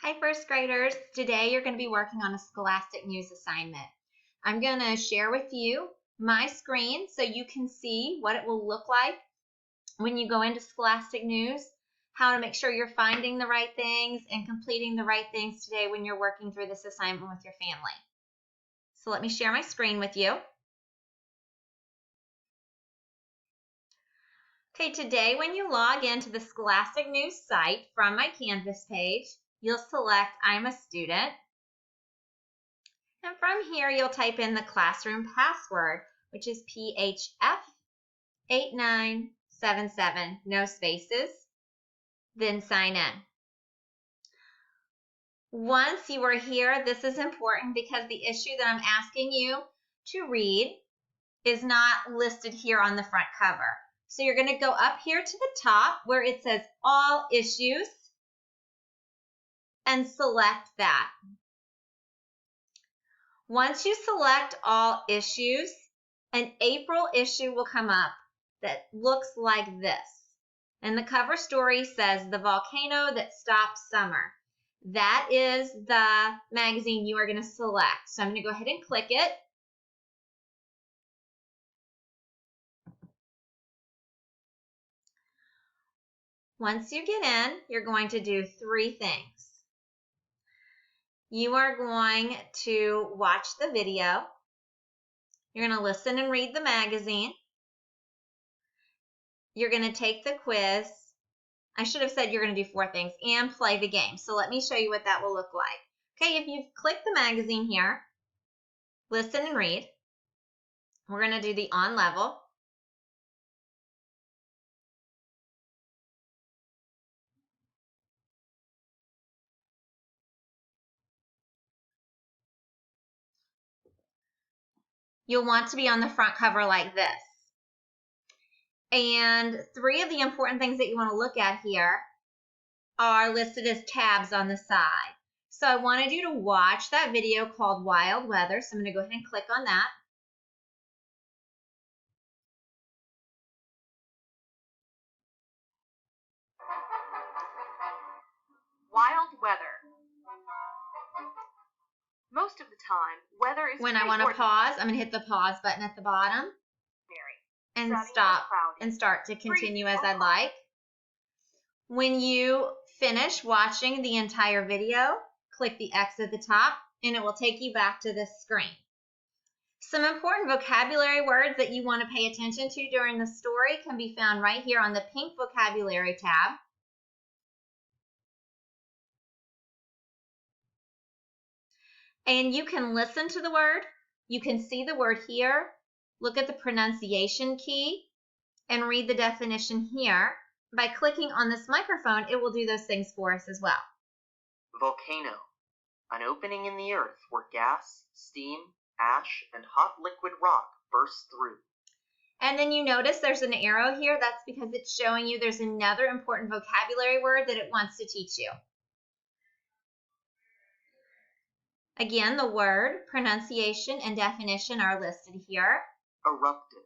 Hi, first graders. Today you're going to be working on a Scholastic News assignment. I'm going to share with you my screen so you can see what it will look like when you go into Scholastic News, how to make sure you're finding the right things and completing the right things today when you're working through this assignment with your family. So let me share my screen with you. Okay, today when you log into the Scholastic News site from my Canvas page, you'll select I'm a student. And from here, you'll type in the classroom password, which is PHF8977, no spaces, then sign in. Once you are here, this is important because the issue that I'm asking you to read is not listed here on the front cover. So you're going to go up here to the top where it says all issues and select that. Once you select all issues, an April issue will come up that looks like this. And the cover story says The Volcano That Stopped Summer. That is the magazine you are going to select. So I'm going to go ahead and click it. Once you get in, you're going to do three things. You are going to watch the video. You're going to listen and read the magazine. You're going to take the quiz. I should have said you're going to do four things and play the game. So let me show you what that will look like. Okay, if you've clicked the magazine here, listen and read. We're going to do the on level. You'll want to be on the front cover like this. And three of the important things that you want to look at here are listed as tabs on the side. So I wanted you to watch that video called Wild Weather. So I'm going to go ahead and click on that. Wild weather. Most of the time, weather is when I want to pause, I'm going to hit the pause button at the bottom and stop and start to continue as I'd like. When you finish watching the entire video, click the X at the top and it will take you back to this screen. Some important vocabulary words that you want to pay attention to during the story can be found right here on the pink vocabulary tab. And you can listen to the word, you can see the word here, look at the pronunciation key, and read the definition here. By clicking on this microphone, it will do those things for us as well. Volcano, an opening in the earth where gas, steam, ash, and hot liquid rock burst through. And then you notice there's an arrow here. That's because it's showing you there's another important vocabulary word that it wants to teach you. Again, the word, pronunciation, and definition are listed here. Erupted.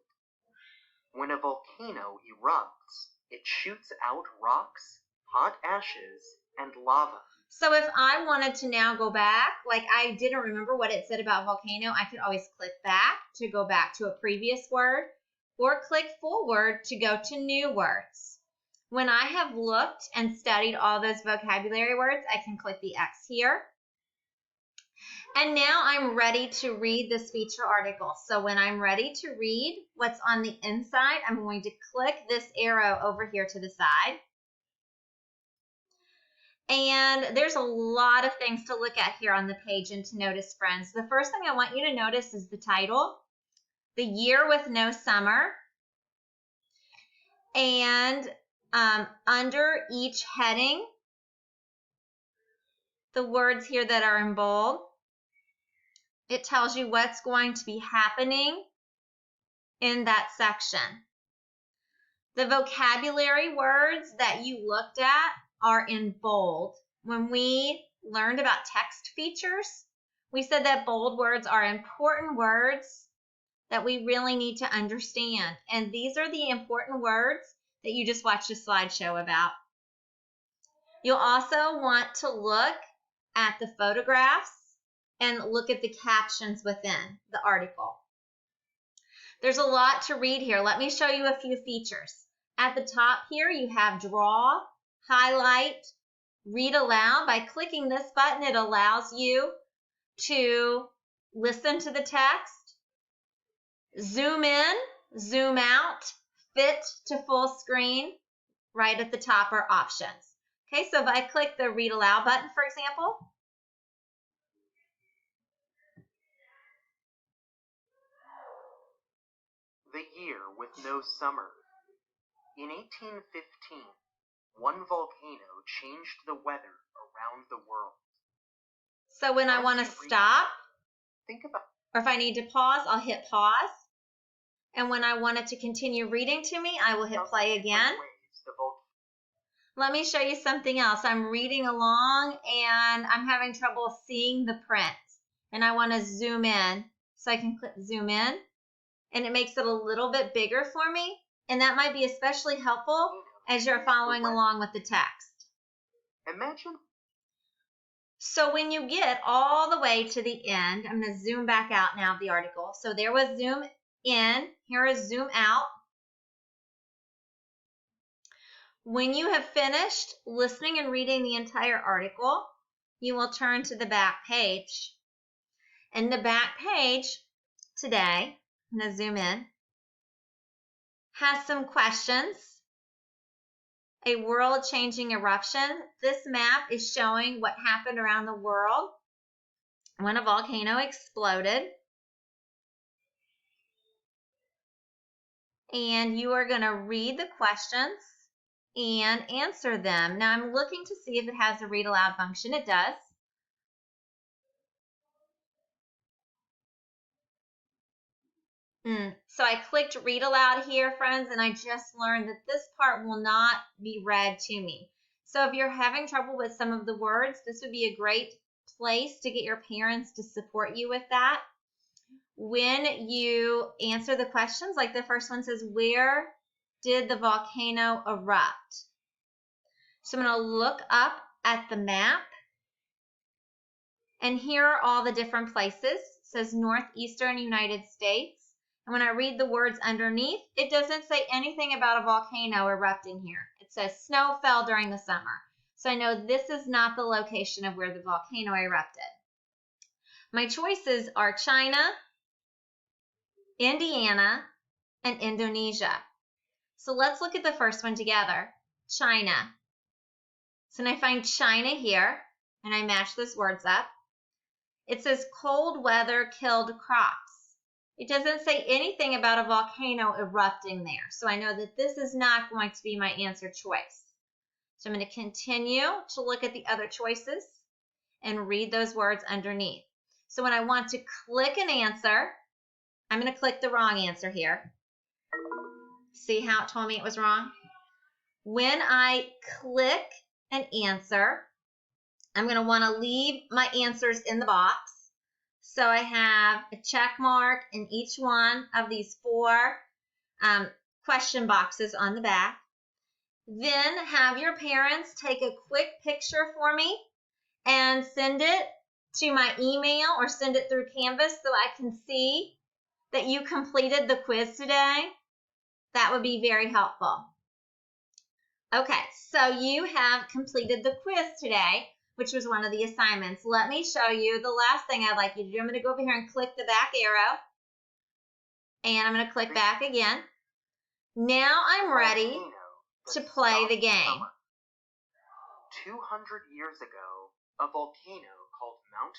When a volcano erupts, it shoots out rocks, hot ashes, and lava. So if I wanted to now go back, like I didn't remember what it said about volcano, I could always click back to go back to a previous word, or click forward to go to new words. When I have looked and studied all those vocabulary words, I can click the X here. And now I'm ready to read this feature article. So when I'm ready to read what's on the inside, I'm going to click this arrow over here to the side. And there's a lot of things to look at here on the page and to notice, friends. The first thing I want you to notice is the title, The Year with No Summer. And under each heading, the words here that are in bold, it tells you what's going to be happening in that section. The vocabulary words that you looked at are in bold. When we learned about text features, we said that bold words are important words that we really need to understand. And these are the important words that you just watched a slideshow about. You'll also want to look at the photographs and look at the captions within the article. There's a lot to read here. Let me show you a few features. At the top here, you have draw, highlight, read aloud. By clicking this button, it allows you to listen to the text, zoom in, zoom out, fit to full screen. Right at the top are options. Okay, so if I click the read aloud button, for example, The year with no summer. In 1815, one volcano changed the weather around the world. so when I want to stop, Think about or if I need to pause, I'll hit pause. And when I want it to continue reading to me, I will hit how play many different again. ways the volcano Let me show you something else. I'm reading along and I'm having trouble seeing the print. And I want to zoom in. So I can click zoom in. And it makes it a little bit bigger for me. And that might be especially helpful as you're following along with the text. Imagine So when you get all the way to the end, I'm going to zoom back out now of the article. So there was zoom in. Here is zoom out. When you have finished listening and reading the entire article, you will turn to the back page. And the back page today, I'm going to zoom in, has some questions. A world-changing eruption. This map is showing what happened around the world when a volcano exploded. And you are going to read the questions and answer them. Now I'm looking to see if it has a read aloud function. It does. So I clicked read aloud here, friends, and I just learned that this part will not be read to me. So if you're having trouble with some of the words, this would be a great place to get your parents to support you with that. When you answer the questions, like the first one says, where did the volcano erupt? So I'm going to look up at the map. And here are all the different places. It says northeastern United States. And when I read the words underneath, it doesn't say anything about a volcano erupting here. It says snow fell during the summer. So I know this is not the location of where the volcano erupted. My choices are China, Indiana, and Indonesia. So let's look at the first one together, China. So when I find China here, and I match those words up, it says cold weather killed crops. It doesn't say anything about a volcano erupting there. So I know that this is not going to be my answer choice. So I'm going to continue to look at the other choices and read those words underneath. So when I want to click an answer, I'm going to click the wrong answer here. See how it told me it was wrong? When I click an answer, I'm going to want to leave my answers in the box. So I have a check mark in each one of these 4 question boxes on the back. Then have your parents take a quick picture for me and send it to my email or send it through Canvas so I can see that you completed the quiz today. That would be very helpful. Okay, so you have completed the quiz today, which was one of the assignments. Let me show you the last thing I'd like you to do. I'm going to go over here and click the back arrow. And I'm going to click back again. Now I'm ready to play the game. 200 years ago, a volcano called Mount...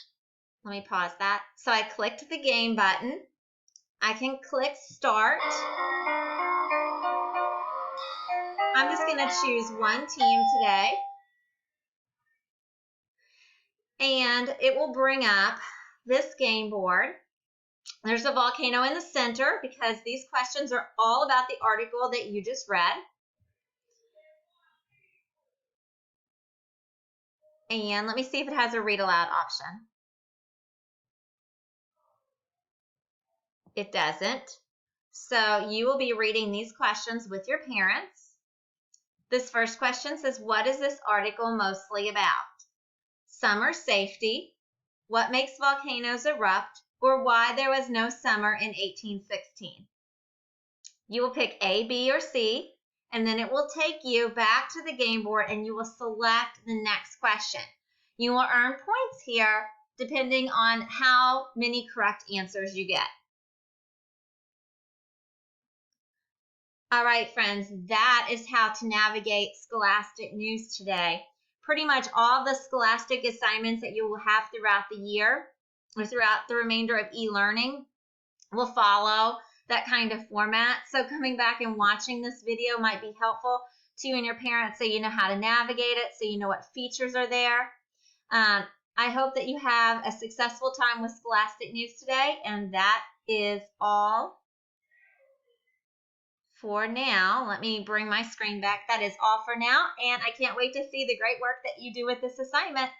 Let me pause that. So I clicked the game button. I can click start. I'm just going to choose one team today. And it will bring up this game board. There's a volcano in the center because these questions are all about the article that you just read. And let me see if it has a read aloud option. It doesn't. So you will be reading these questions with your parents. This first question says, what is this article mostly about? summer safety, what makes volcanoes erupt, or why there was no summer in 1816. You will pick A, B, or C, and then it will take you back to the game board and you will select the next question. You will earn points here depending on how many correct answers you get. All right, friends, that is how to navigate Scholastic News today. Pretty much all the Scholastic assignments that you will have throughout the year or throughout the remainder of e-learning will follow that kind of format. So coming back and watching this video might be helpful to you and your parents so you know how to navigate it, so you know what features are there. I hope that you have a successful time with Scholastic News today, and that is all for now. Let me bring my screen back. That is all for now, and I can't wait to see the great work that you do with this assignment.